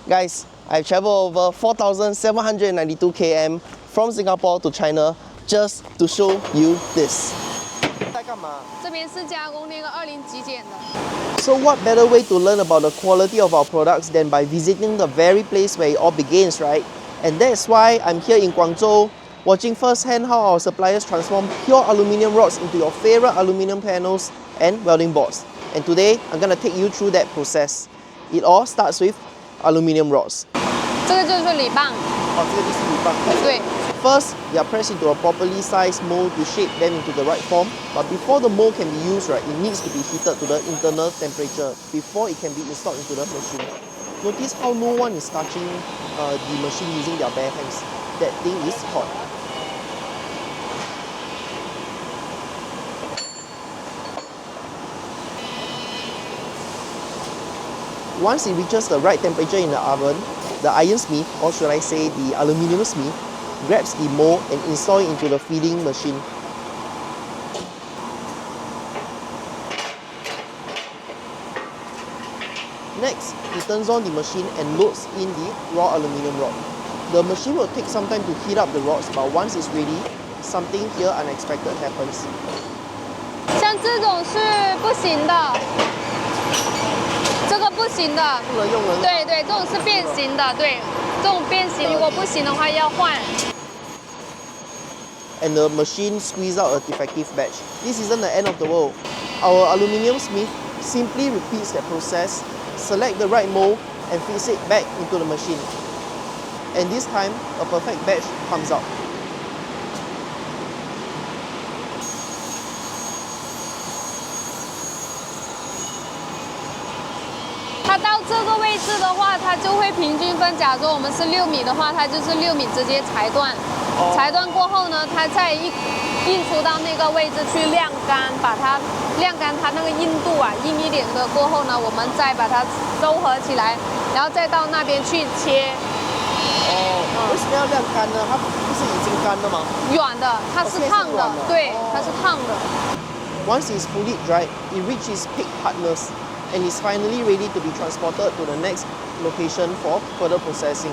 Guys, I've traveled over 4,792 km from Singapore to China just to show you this. So what better way to learn about the quality of our products than by visiting the very place where it all begins, right? And that's why I'm here in Guangzhou, watching firsthand how our suppliers transform pure aluminium rods into your favorite aluminium panels and welding boards. And today, I'm gonna take you through that process. It all starts with aluminium rods. 这个就是铝棒。哦，这个就是铝棒。对。First, they are pressed into a properly sized mold to shape them into the right form. But before the mold can be used, right, it needs to be heated to the internal temperature before it can be installed into the machine. Notice how no one is touching the machine using their bare hands. That thing is hot. Once it reaches the right temperature in the oven, the ironsmith, or should I say the aluminium smith, grabs the mold and installs it into the feeding machine. Next, he turns on the machine and loads in the raw aluminium rod. The machine will take some time to heat up the rods, but once it's ready, something here unexpected happens. 像这种是不行的。 这个不行的，不能用了。对对，这种是变形的，对，这种变形如果不行的话要换。And the machine squeezes out a defective batch. This isn't the end of the world. Our aluminium smith simply repeats that process, select the right mold, and fix it back into the machine. And this time, a perfect batch comes out. 它到这个位置的话，它就会平均分。假如我们是6米的话，它就是6米直接裁断。裁断过后呢，它再印出到那个位置去晾干，把它晾干它那个硬度啊，硬一点的过后呢，我们再把它收合起来，然后再到那边去切。为什么要晾干呢？它不是已经干了吗？软的，它是烫的，对，它是烫的。Once it's fully dried, it reaches peak hardness and is finally ready to be transported to the next location for further processing.